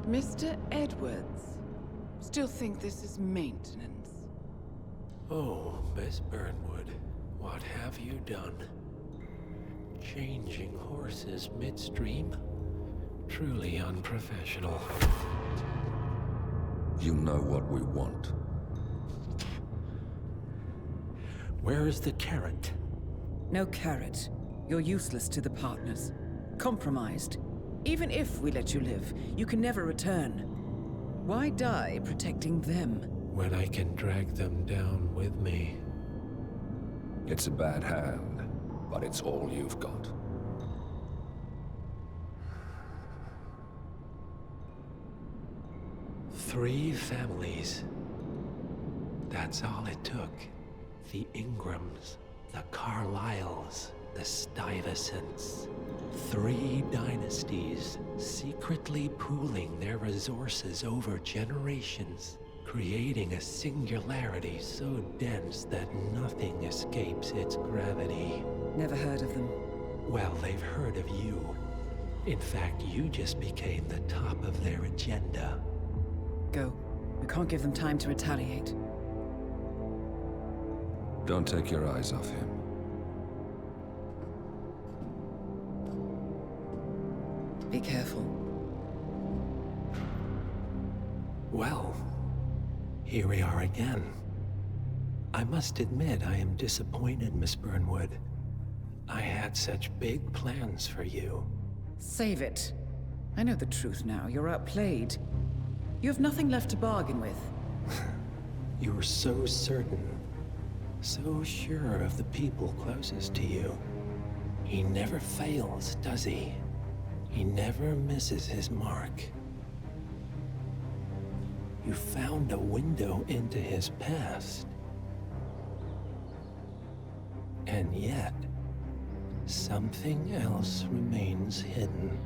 Mr. Edwards, still think this is maintenance? Oh, Miss Burnwood, what have you done? Changing horses midstream? Truly unprofessional. You know what we want. Where is the carrot? No carrot. You're useless to the partners. Compromised. Even if we let you live, you can never return. Why die protecting them? When I can drag them down with me. It's a bad hand, but it's all you've got. Three families. That's all it took. The Ingrams, the Carlyles, the Stuyvesants. 3 dynasties secretly pooling their resources over generations, creating a singularity so dense that nothing escapes its gravity. Never heard of them. Well, they've heard of you. In fact, you just became the top of their agenda. Go. We can't give them time to retaliate. Don't take your eyes off him. Be careful. Well, here we are again. I must admit I am disappointed, Miss Burnwood. I had such big plans for you. Save it. I know the truth now. You're outplayed. You have nothing left to bargain with. You were so certain, so sure of the people closest to you. He never fails, does he? He never misses his mark. You found a window into his past. And yet, something else remains hidden.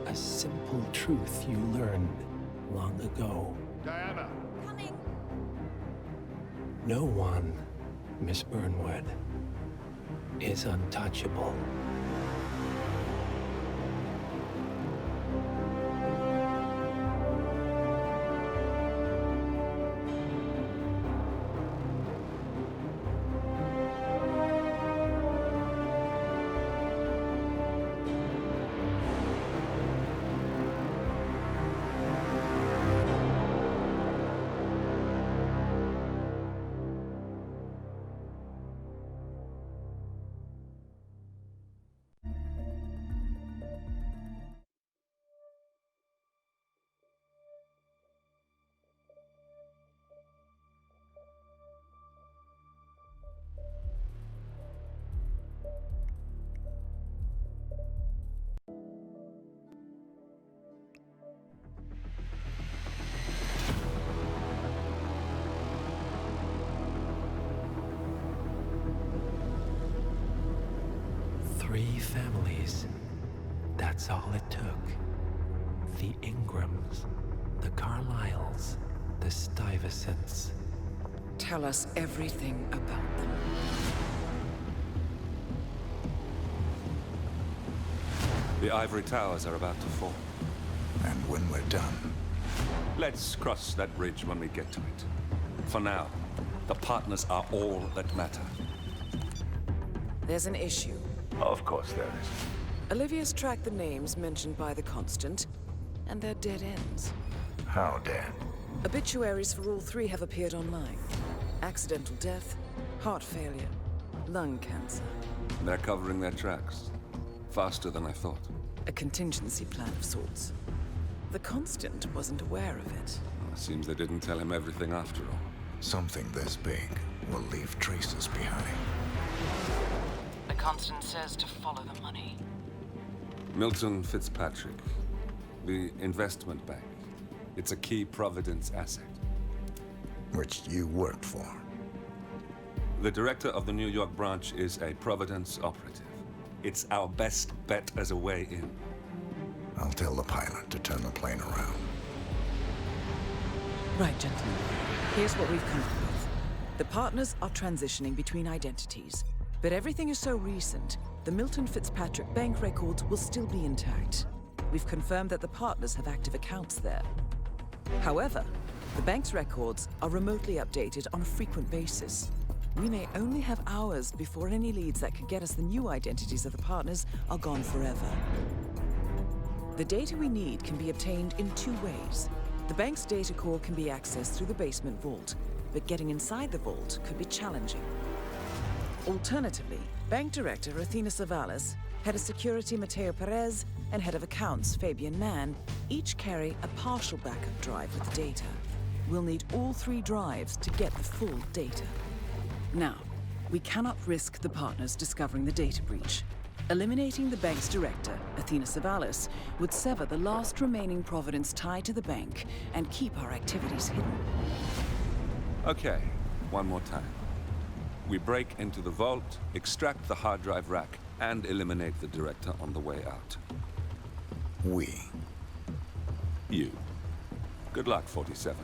A simple truth you learned long ago. Diana! Coming! No one, Miss Burnwood, is untouchable. Three families. That's all it took. The Ingrams, the Carlyles, the Stuyvesants. Tell us everything about them. The ivory towers are about to fall. And when we're done, Let's cross that bridge when we get to it. For now, the partners are all that matter. There's an issue. of course there is. Olivia's tracked the names mentioned by the Constant, and they're dead ends. How dead? Obituaries for all 3 have appeared online. Accidental death, heart failure, lung cancer. They're covering their tracks. Faster than I thought. A contingency plan of sorts. The Constant wasn't aware of it. Well, seems they didn't tell him everything after all. Something this big will leave traces behind. The Constant says to follow the money. Milton Fitzpatrick. The investment bank. It's a key Providence asset. Which you worked for. The director of the New York branch is a Providence operative. It's our best bet as a way in. I'll tell the pilot to turn the plane around. Right, gentlemen. Here's what we've come up with. The partners are transitioning between identities, but everything is so recent, the Milton Fitzpatrick bank records will still be intact. We've confirmed that the partners have active accounts there. However, the bank's records are remotely updated on a frequent basis. We may only have hours before any leads that could get us the new identities of the partners are gone forever. The data we need can be obtained in two ways. The bank's data core can be accessed through the basement vault, but getting inside the vault could be challenging. Alternatively, Bank Director Athena Savalas, Head of Security Mateo Perez, and Head of Accounts Fabian Mann each carry a partial backup drive with the data. We'll need all three drives to get the full data. Now, we cannot risk the partners discovering the data breach. Eliminating the bank's director, Athena Savalas, would sever the last remaining providence tied to the bank and keep our activities hidden. Okay, one more time. We break into the vault, extract the hard drive rack, and eliminate the director on the way out. We. You. Good luck, 47.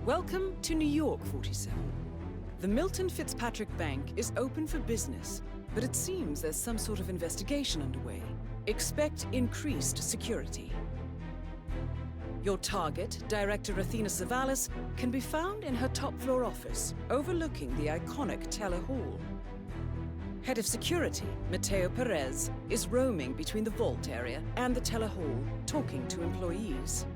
Welcome to New York, 47. The Milton Fitzpatrick Bank is open for business, but it seems there's some sort of investigation underway. Expect increased security. Your target, Director Athena Savalas, can be found in her top-floor office, overlooking the iconic Teller Hall. Head of Security, Mateo Perez, is roaming between the vault area and the Teller Hall, talking to employees.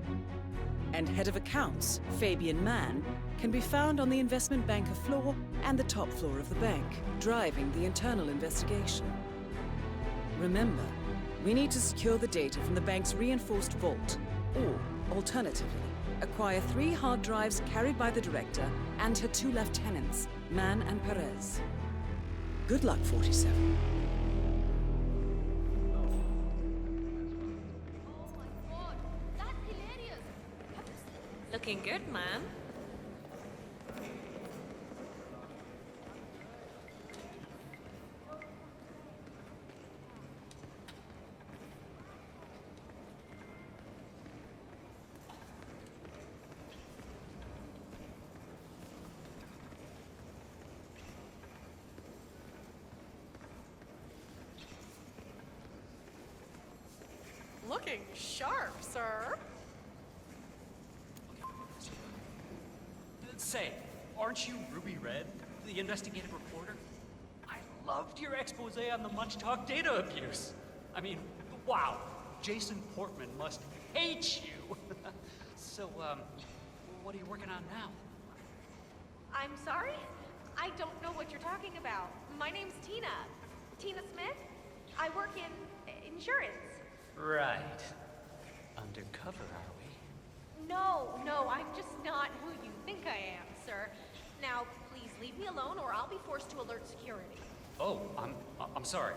And Head of Accounts, Fabian Mann, can be found on the investment banker floor and the top floor of the bank, driving the internal investigation. Remember, we need to secure the data from the bank's reinforced vault, or, alternatively, acquire 3 hard drives carried by the director and her 2 lieutenants, Mann and Perez. Good luck, 47. Looking good, man. Looking sharp, sir. Say, aren't you Ruby Red, the investigative reporter? I loved your expose on the much-talked data abuse. I mean, wow, Jason Portman must hate you. So, what are you working on now? I'm sorry? I don't know what you're talking about. My name's Tina. Tina Smith. I work in insurance. Right. Undercover, are we? No, I'm just not who you think I am, sir. Now, please leave me alone or I'll be forced to alert security. Oh, I'm sorry.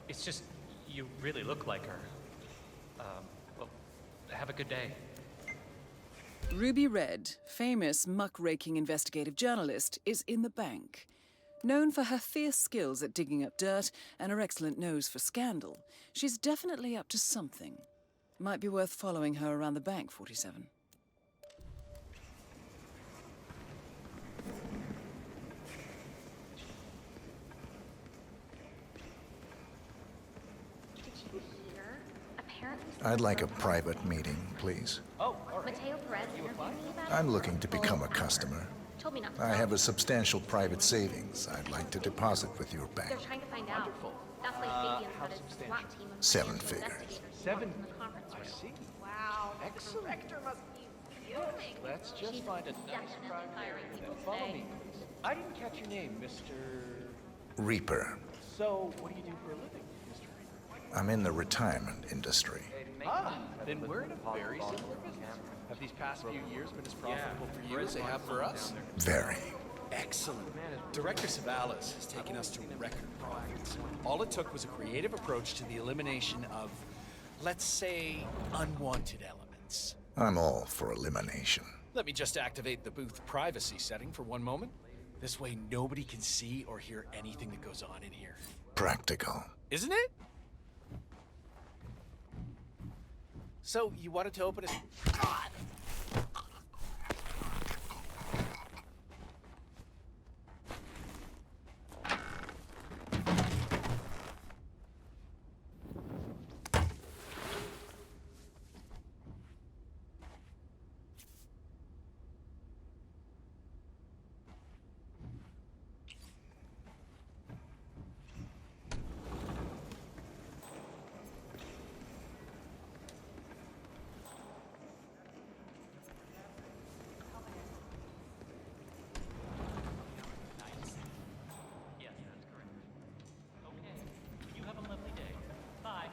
It's just, you really look like her. Well, have a good day. Ruby Red, famous muck-raking investigative journalist, is in the bank. Known for her fierce skills at digging up dirt and her excellent nose for scandal, she's definitely up to something. Might be worth following her around the bank, 47. Did you hear? Apparently I'd like a private meeting, please. Oh, all right. Mateo Perez interviewed me about it. I'm looking to become a customer. Told me not to I tell. have a substantial private savings I'd like to deposit with your They're bank. trying to find out. That's why Fabian had a SWAT team of Seven financial figures. investigators Seven? in the conference room. I see. Wow, the Excellent. director must be fuming. Let's just She's find a nice definitely private hiring area. people Follow today. me, please. I didn't catch your name, Mr. Reaper. So, what do you do for a living, Mr. Reaper? I'm in the retirement industry. Ah, then we're in a very similar business. Have these past few years been as profitable for you as they have for us? Very. Excellent. Director Savalas has taken us to record profits. All it took was a creative approach to the elimination of, let's say, unwanted elements. I'm all for elimination. Let me just activate the booth privacy setting for one moment. This way nobody can see or hear anything that goes on in here. Practical. Isn't it? So, you wanted to open it? God! Yes, that's correct. Okay. You have a lovely day. Bye.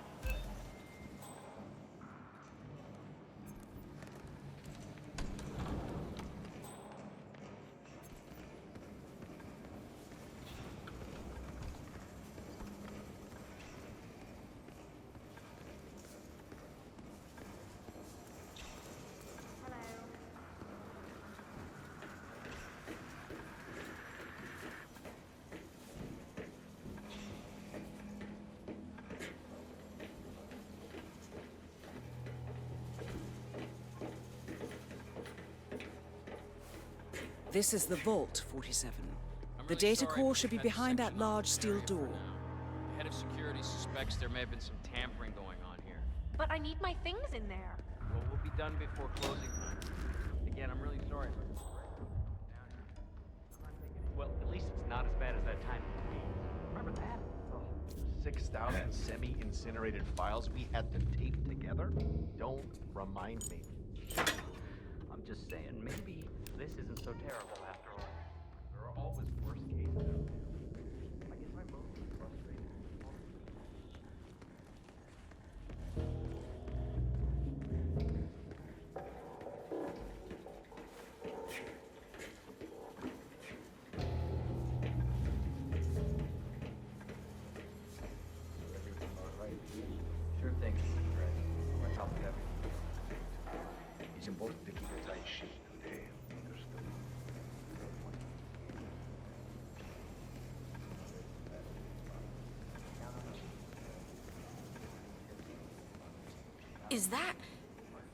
This is the vault, 47. The data core should be behind that large steel door. The head of security suspects there may have been some tampering going on here. But I need my things in there. Well, we'll be done before closing time. Again, I'm really sorry. Well, at least it's not as bad as that time in Queens. Remember that? 6,000 semi-incinerated files we had to tape together? Don't remind me. I'm just saying, maybe this isn't so terrible after all. There are always worse cases out there. I guess I'm mostly frustrated. Sure thing, Greg. On top of everything. It's important to keep a tight sheet. Hey, understood.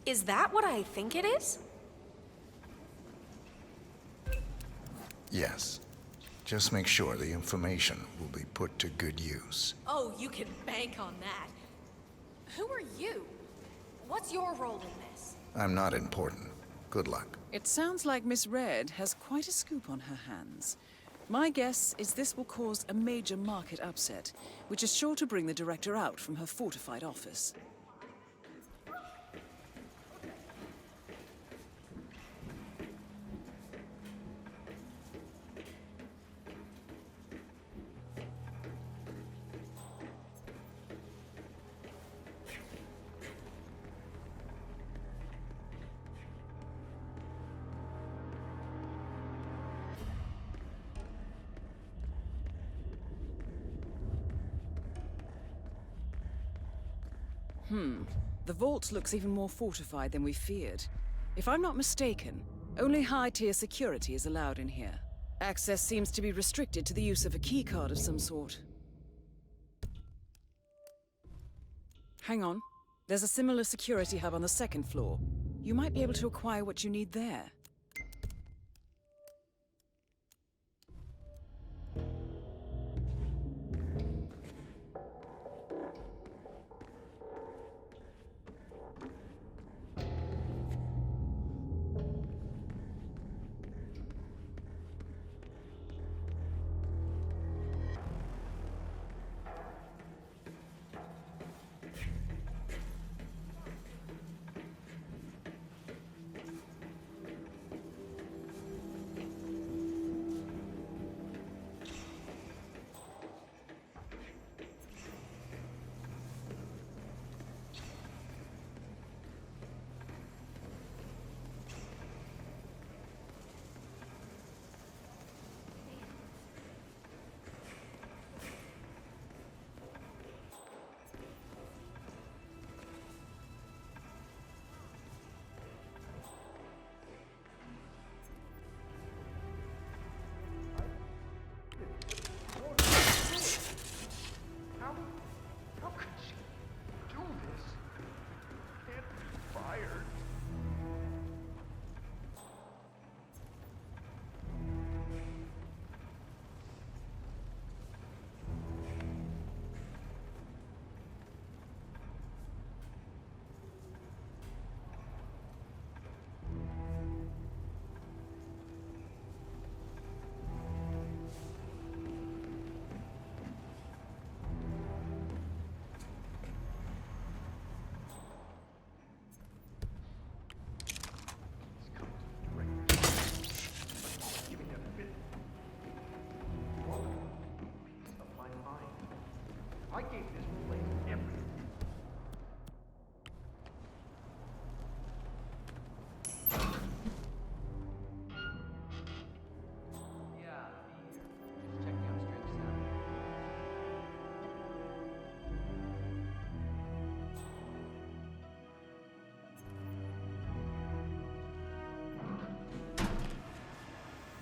Is that what I think it is? Yes. Just make sure the information will be put to good use. Oh, you can bank on that. Who are you? What's your role in this? I'm not important. Good luck. It sounds like Miss Red has quite a scoop on her hands. My guess is this will cause a major market upset, which is sure to bring the director out from her fortified office. The vault looks even more fortified than we feared. If I'm not mistaken, only high-tier security is allowed in here. Access seems to be restricted to the use of a keycard of some sort. Hang on. There's a similar security hub on the second floor. You might be able to acquire what you need there.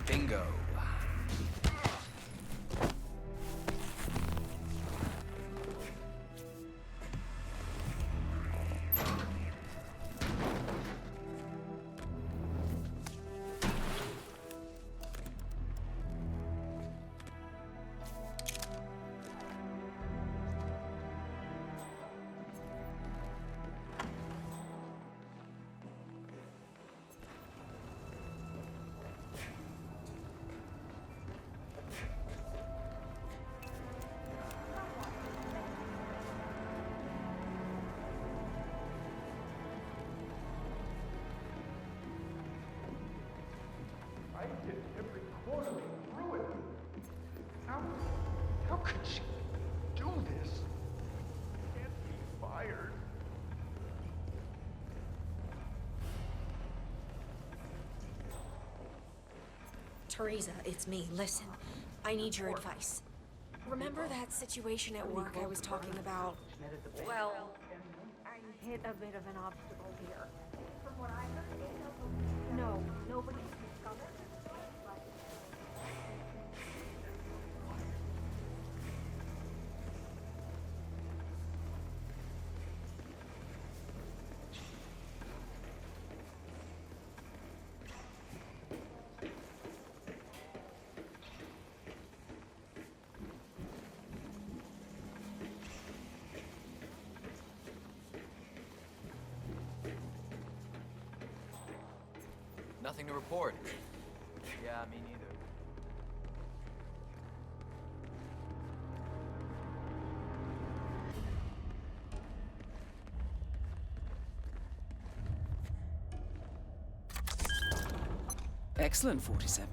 Bingo. I did every corner through it. How could she do this? Can't be fired. Teresa, it's me. Listen, I need your advice. Remember that situation at work I was talking about? Well, I hit a bit of an obstacle here. From what I heard, no, nobody's discovered. Nothing to report. Yeah, me neither. Excellent, 47.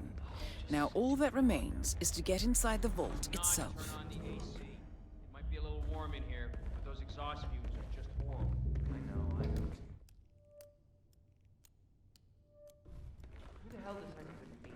Now all that remains is to get inside the vault itself. Turn on the AC. It might be a little warm in here, but those exhaust fumes are just horrible. I know. Who the hell does that even mean?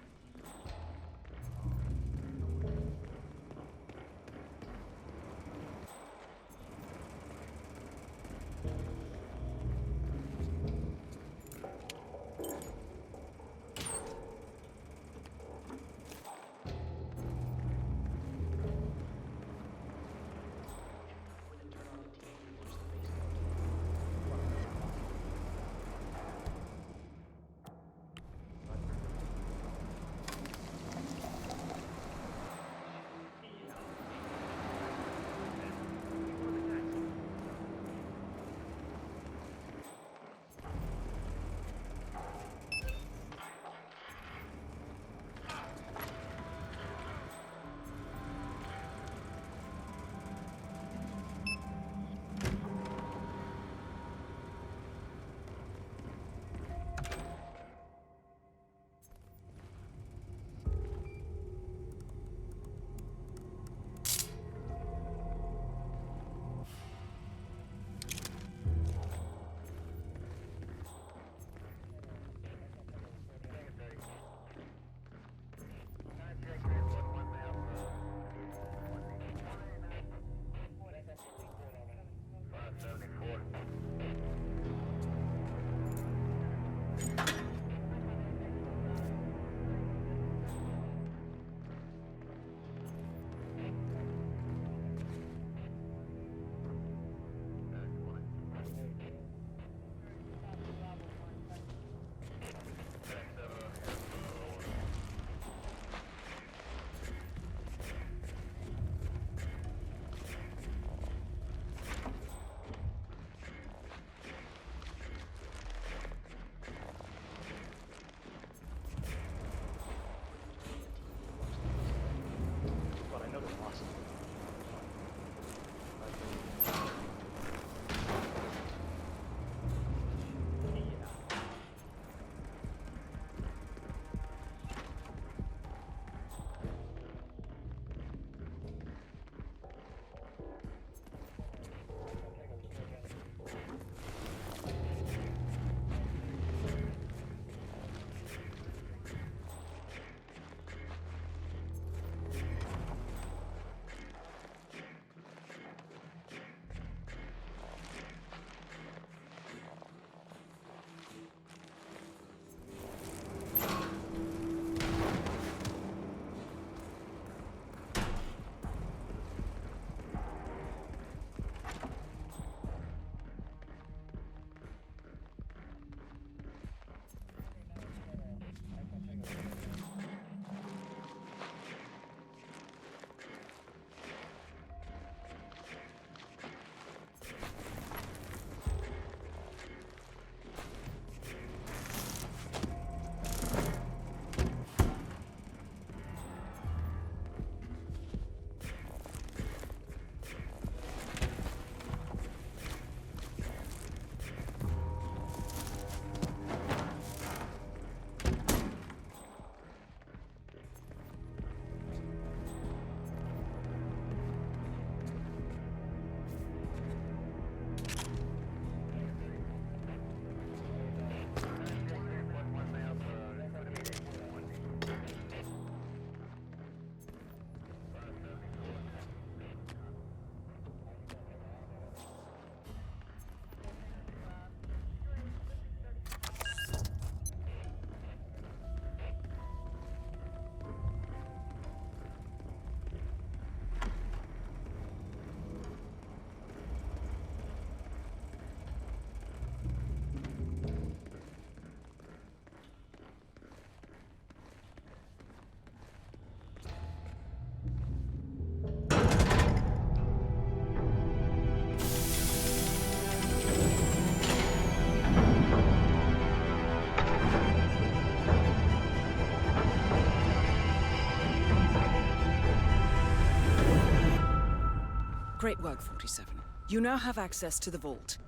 Great work, 47. You now have access to the vault.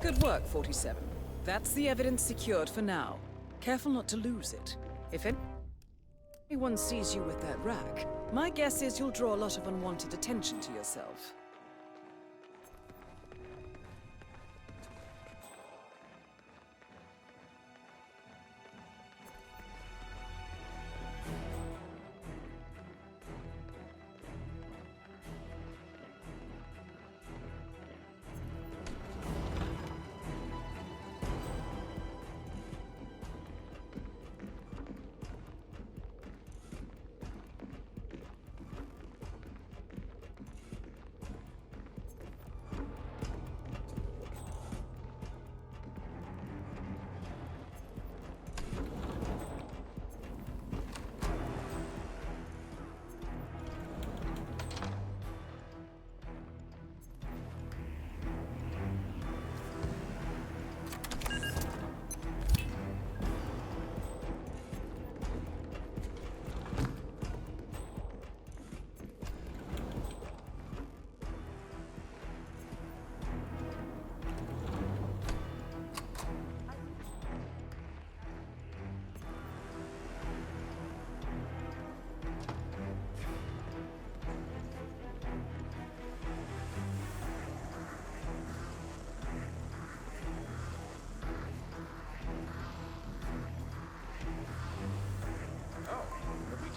Good work, 47. That's the evidence secured for now. Careful not to lose it. If anyone sees you with that rack, my guess is you'll draw a lot of unwanted attention to yourself.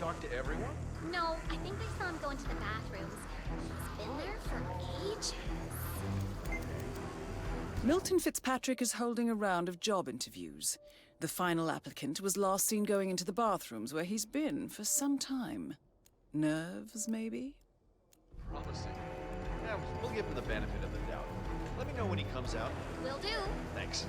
Talk to everyone? No, I think I saw him go into the bathrooms. He's been there for ages. Milton Fitzpatrick is holding a round of job interviews. The final applicant was last seen going into the bathrooms where he's been for some time. Nerves, maybe? Promising. Yeah, we'll give him the benefit of the doubt. Let me know when he comes out. Will do. Thanks.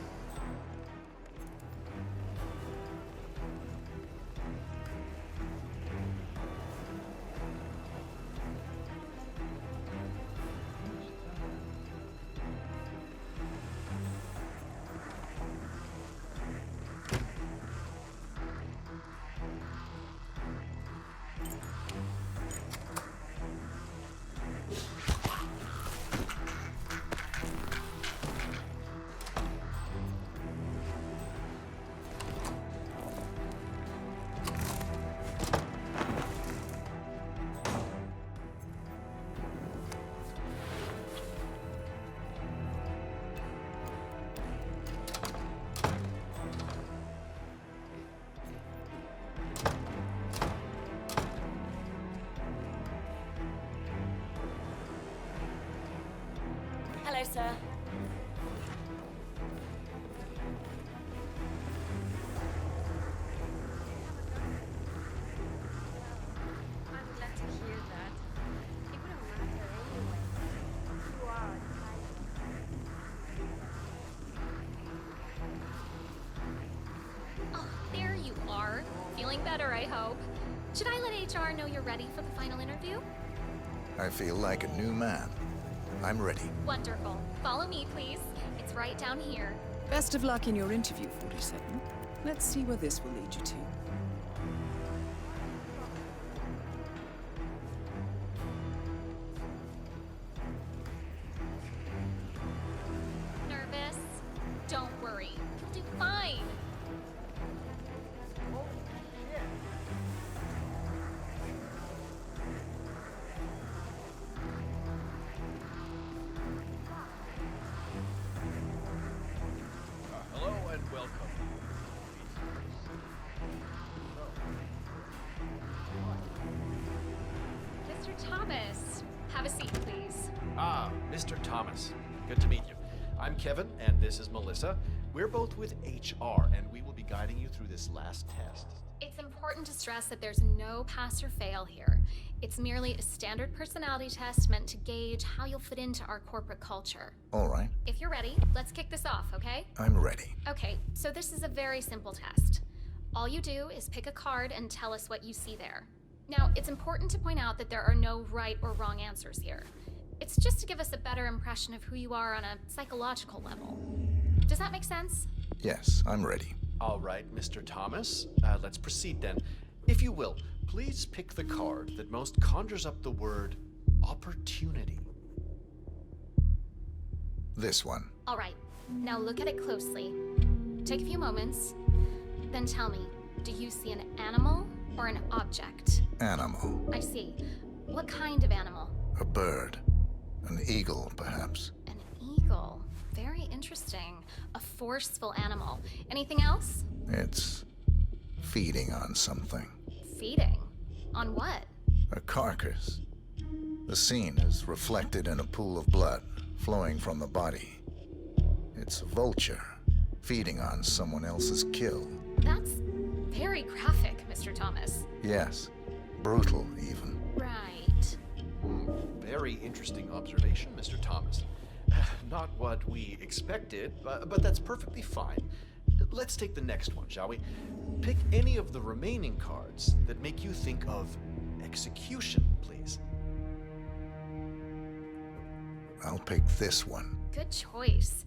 Hello, sir. I'm glad to hear that. It wouldn't matter anyway. You are Oh, there you are. Feeling better, I hope. Should I let HR know you're ready for the final interview? I feel like a new man. I'm ready. Wonderful. Follow me, please. It's right down here. Best of luck in your interview, 47. Let's see where this will lead you to. Nervous? Don't worry. You'll do fine. Hello and welcome. Mr. Thomas, have a seat, please. Ah, Mr. Thomas. Good to meet you. I'm Kevin, and this is Melissa. We're both with HR, and we will be guiding you through this last test. It's important to stress that there's no pass or fail here. It's merely a standard personality test meant to gauge how you'll fit into our corporate culture. All right, If you're ready, let's kick this off, okay? I'm ready. Okay, so this is a very simple test. All you do is pick a card and tell us what you see there. Now, it's important to point out that there are no right or wrong answers here. It's just to give us a better impression of who you are on a psychological level. Does that make sense? Yes, I'm ready. All right, Mr. Thomas. Let's proceed then. If you will, please pick the card that most conjures up the word opportunity. This one. All right, now look at it closely. Take a few moments, then tell me, do you see an animal or an object? Animal. I see. What kind of animal? A bird. An eagle, perhaps. An eagle. Very interesting. A forceful animal. Anything else? It's feeding on something. Feeding? On what? A carcass. The scene is reflected in a pool of blood flowing from the body. It's a vulture feeding on someone else's kill. That's very graphic, Mr. Thomas. Yes, brutal even. Right. Very interesting observation, Mr. Thomas. Not what we expected, but that's perfectly fine. Let's take the next one, shall we? Pick any of the remaining cards that make you think of execution, please. I'll pick this one. Good choice.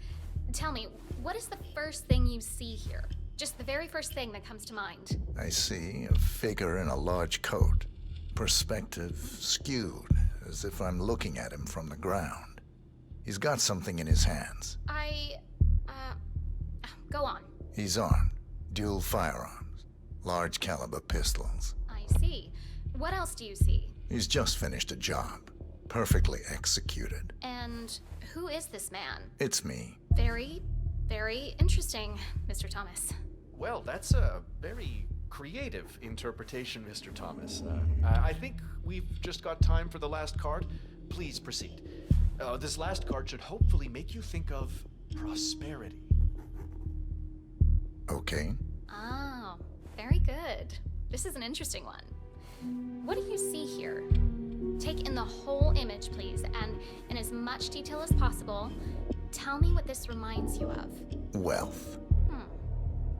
Tell me, what is the first thing you see here? Just the very first thing that comes to mind. I see a figure in a large coat, perspective skewed, as if I'm looking at him from the ground. He's got something in his hands. Go on. He's armed, dual firearms, large caliber pistols. I see. What else do you see? He's just finished a job, perfectly executed. And who is this man? It's me. Very, very interesting, Mr. Thomas. Well, that's a very creative interpretation, Mr. Thomas. I think we've just got time for the last card. Please proceed. This last card should hopefully make you think of prosperity. Okay. Oh, very good. This is an interesting one. What do you see here? Take in the whole image, please, and in as much detail as possible, tell me what this reminds you of. Wealth.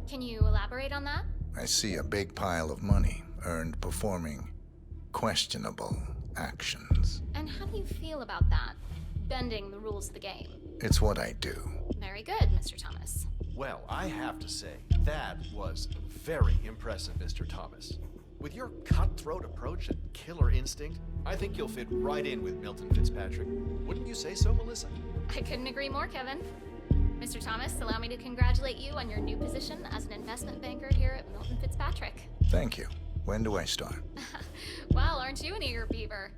Can you elaborate on that? I see a big pile of money earned performing questionable actions. And how do you feel about that? Bending the rules of the game. It's what I do. Very good, Mr. Thomas. Well, I have to say, that was very impressive, Mr. Thomas. With your cutthroat approach and killer instinct, I think you'll fit right in with Milton Fitzpatrick. Wouldn't you say so, Melissa? I couldn't agree more, Kevin. Mr. Thomas, allow me to congratulate you on your new position as an investment banker here at Milton Fitzpatrick. Thank you. When do I start? Well, aren't you an eager beaver?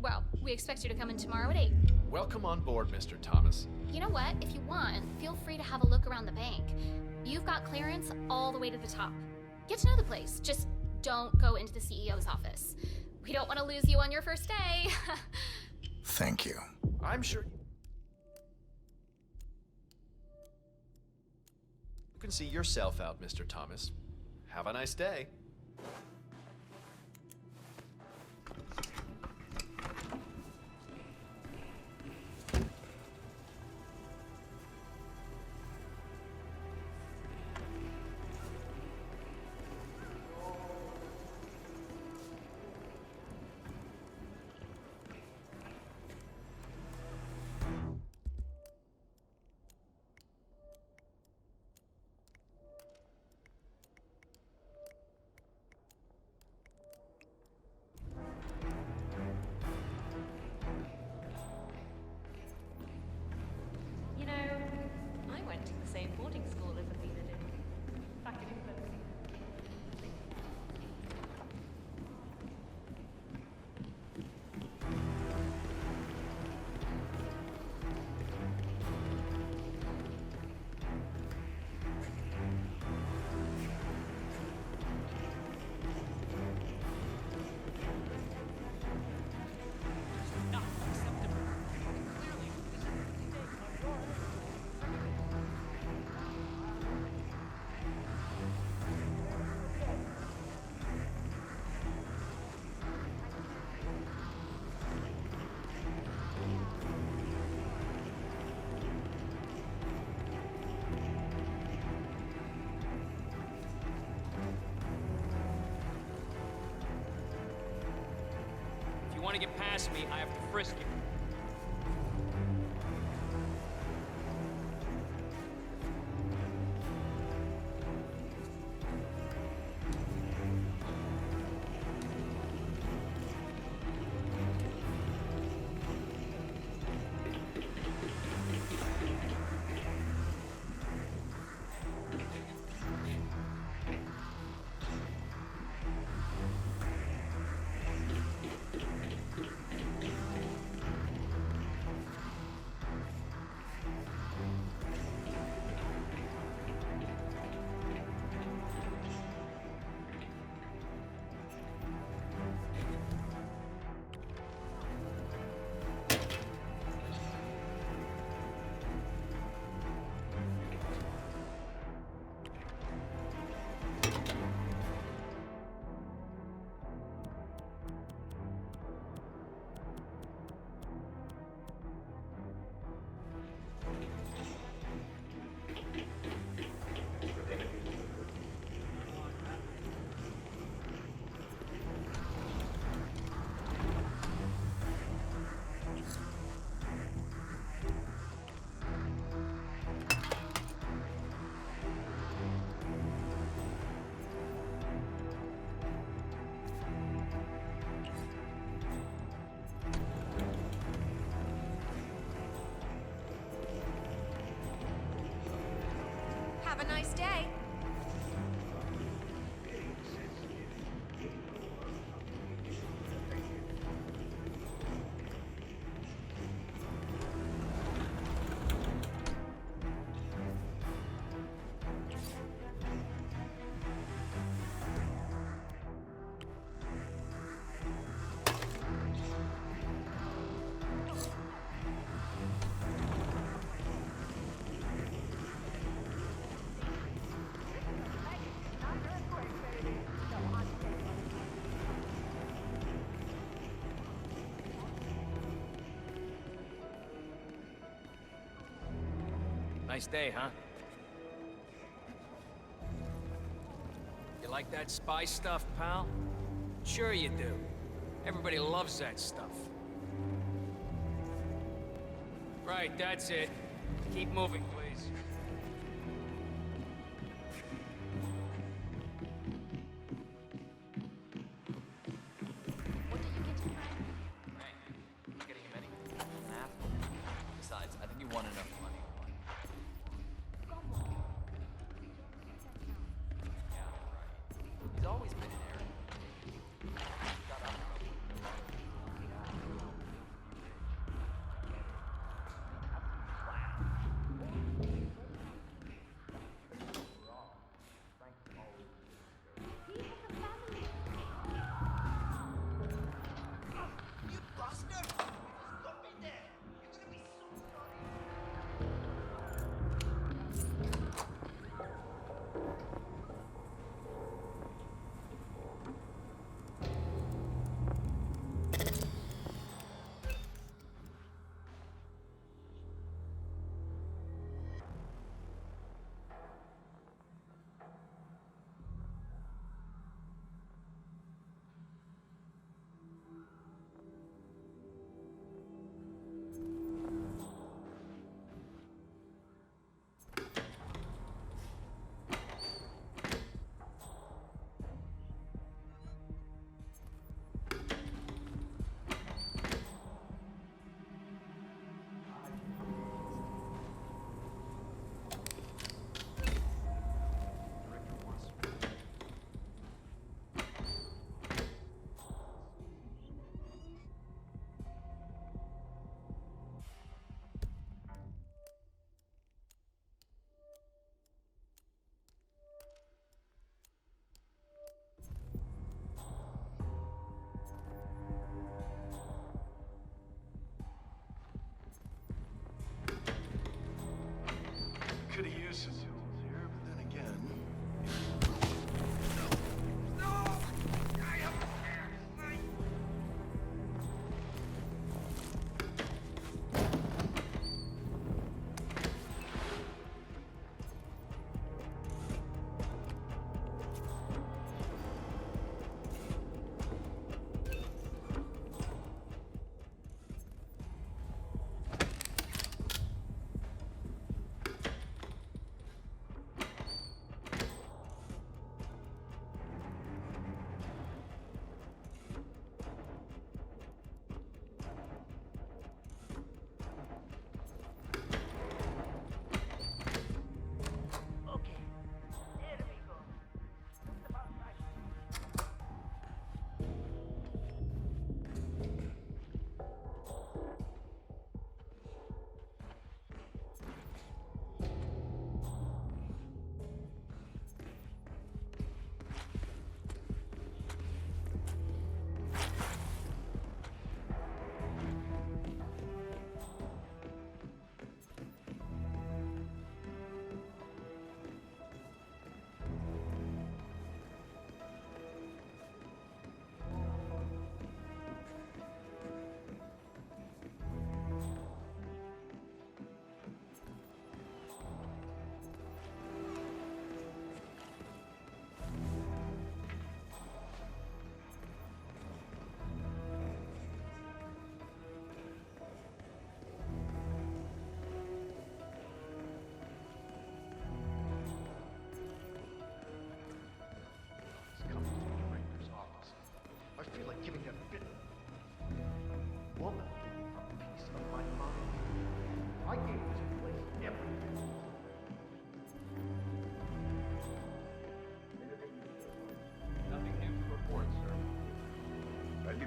Well, we expect you to come in tomorrow at 8. Welcome on board, Mr. Thomas. You know what? If you want, feel free to have a look around the bank. You've got clearance all the way to the top. Get to know the place. Just don't go into the CEO's office. We don't want to lose you on your first day. Thank you. I'm sure you can see yourself out, Mr. Thomas. Have a nice day. want to get past me, I have to frisk you. Have a nice day. Nice day, huh? You like that spy stuff, pal? Sure you do. Everybody loves that stuff. Right, that's it. Keep moving, please. Getting him any math? Besides, I think you won enough money. Yeah, right. He's always been an Aaron. Shut up. Could have used some tools here, but then again.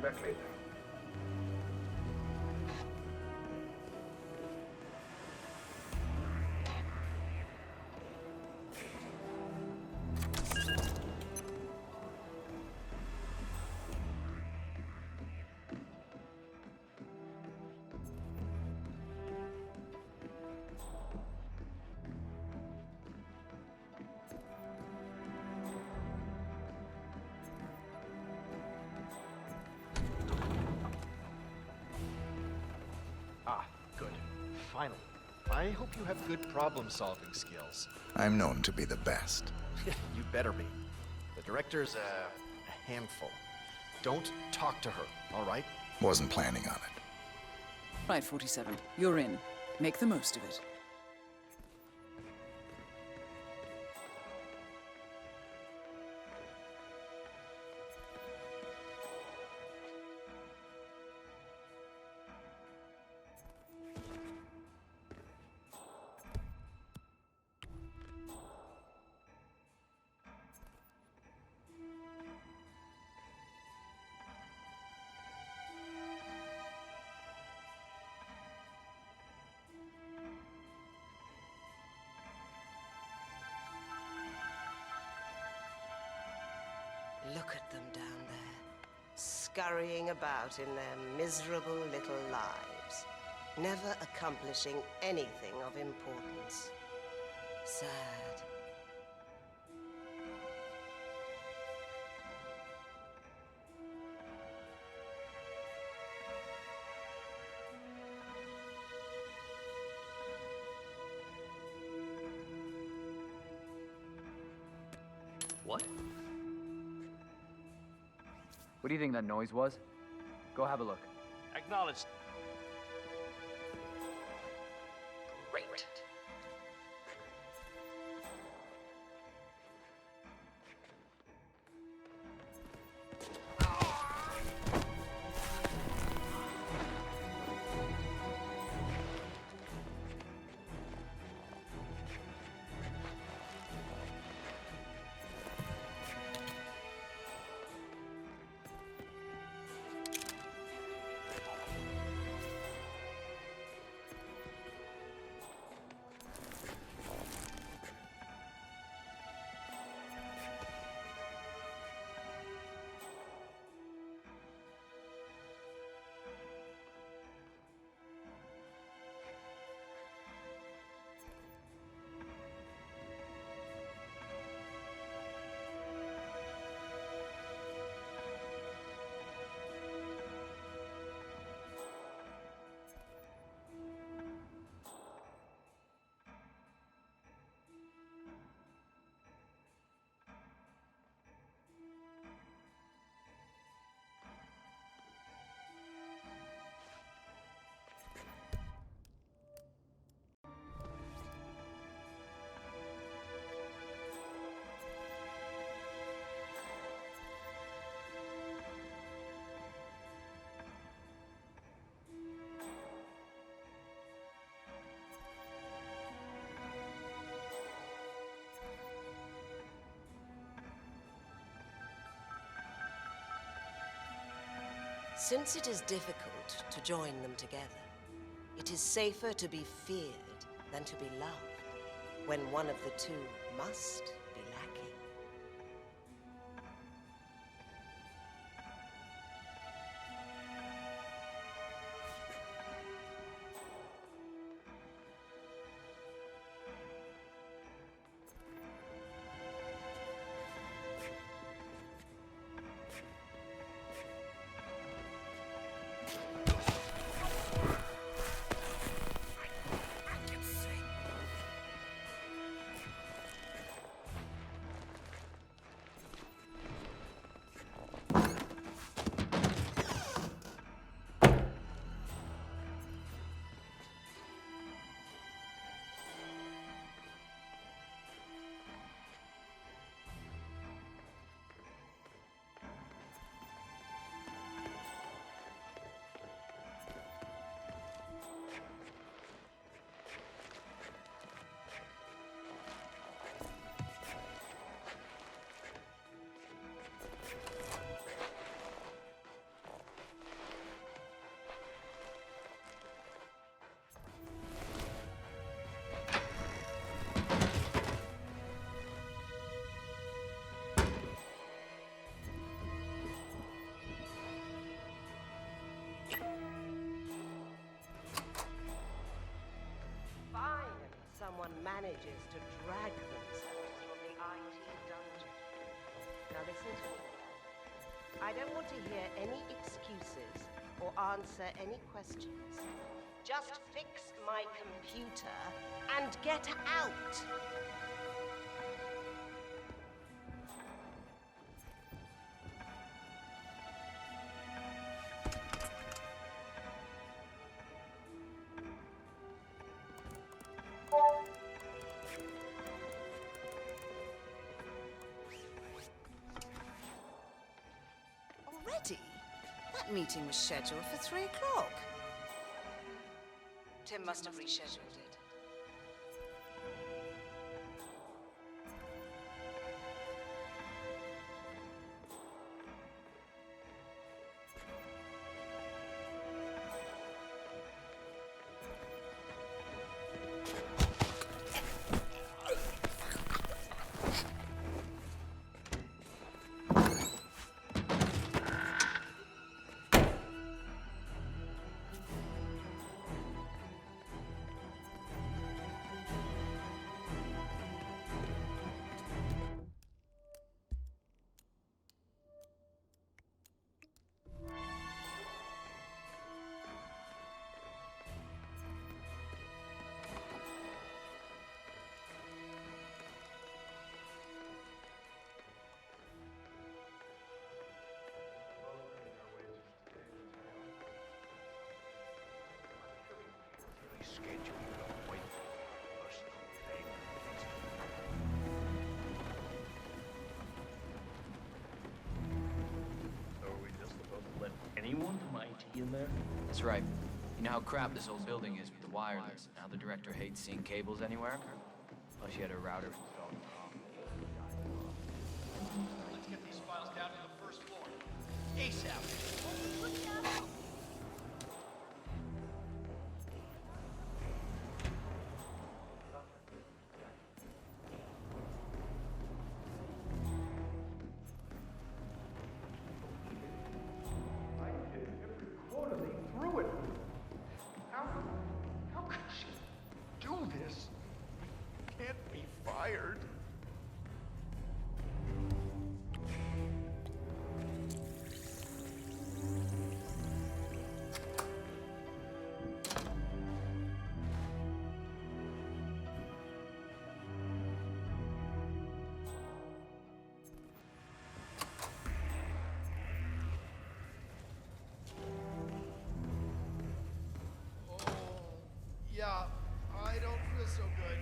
back later. Ah, good. Finally. I hope you have good problem-solving skills. I'm known to be the best. You better be. The director's a handful. Don't talk to her, all right? Wasn't planning on it. Right, 47. You're in. Make the most of it. Look at them down there, scurrying about in their miserable little lives, never accomplishing anything of importance. Sad. What? What do you think that noise was? Go have a look. Acknowledged. Great. Since it is difficult to join them together, it is safer to be feared than to be loved, when one of the two must be lacking. manages to drag themselves from the IT dungeon. Now listen to me. I don't want to hear any excuses or answer any questions. Just fix my computer and get out! Already? That meeting was scheduled for 3 o'clock. Tim must have rescheduled it. Anyone from IT in there? That's right. You know how crap this old building is with the wireless. Now the director hates seeing cables anywhere. Plus she had her router installed wrong. Let's get these files down to the first floor. ASAP. Yeah, I don't feel so good.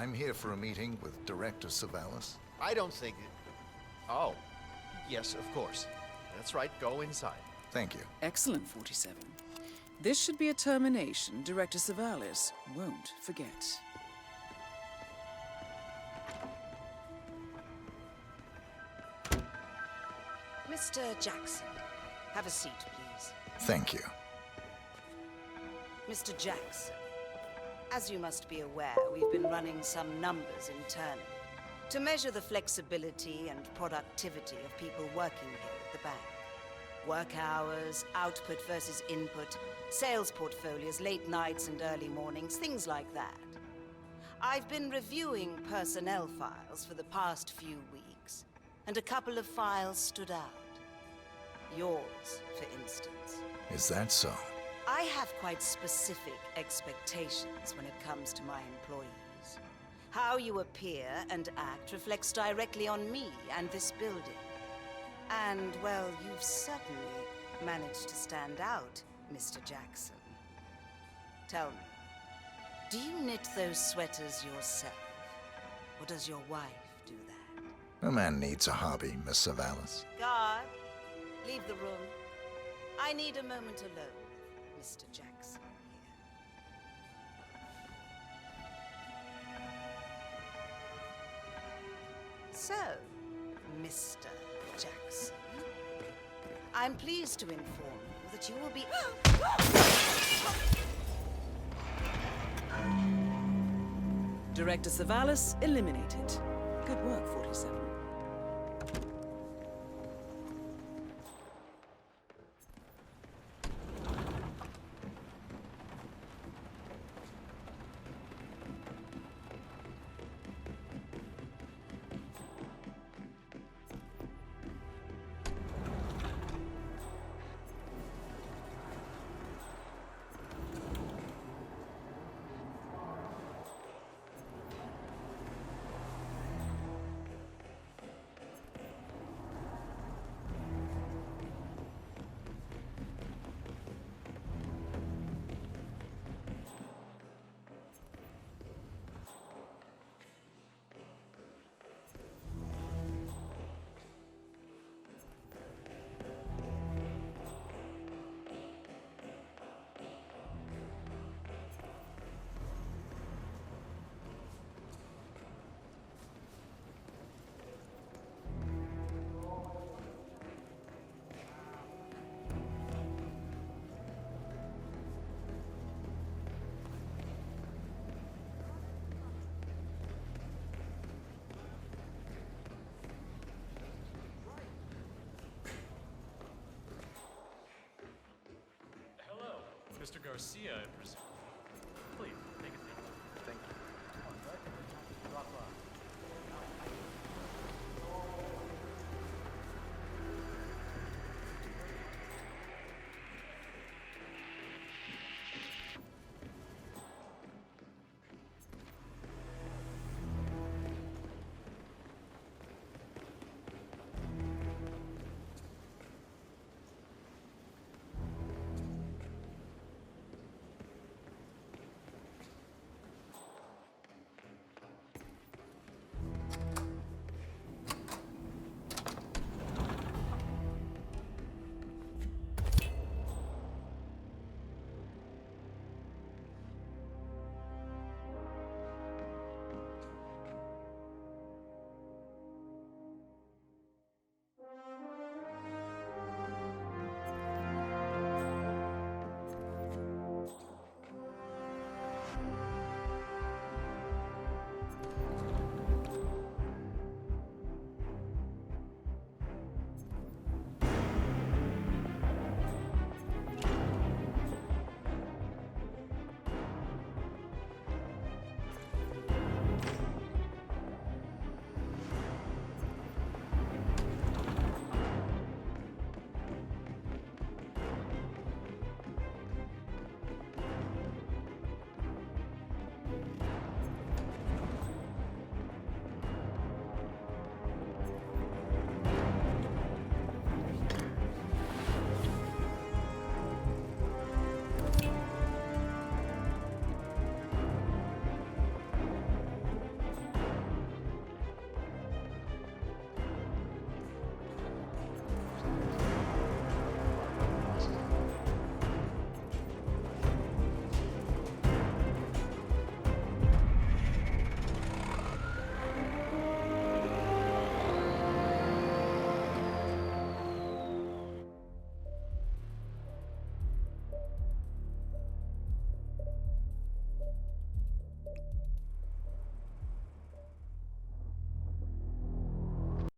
I'm here for a meeting with Director Savalas. I don't think... Oh, yes, of course. That's right, go inside. Thank you. Excellent, 47. This should be a termination Director Savalas won't forget. Mr. Jackson, have a seat, please. Thank you. Mr. Jackson, as you must be aware, we've been running some numbers internally to measure the flexibility and productivity of people working here at the bank. Work hours, output versus input, sales portfolios, late nights and early mornings, things like that. I've been reviewing personnel files for the past few weeks, and a couple of files stood out. Yours, for instance. Is that so? I have quite specific expectations when it comes to my employees. How you appear and act reflects directly on me and this building. And, well, you've certainly managed to stand out, Mr. Jackson. Tell me, do you knit those sweaters yourself? Or does your wife do that? A man needs a hobby, Miss Savalas. Guard, leave the room. I need a moment alone, Mr. Jackson. So, Mr. Jackson, I'm pleased to inform you that you will be... Director Savalas eliminated. Good work, 47. Mr. Garcia, I presume.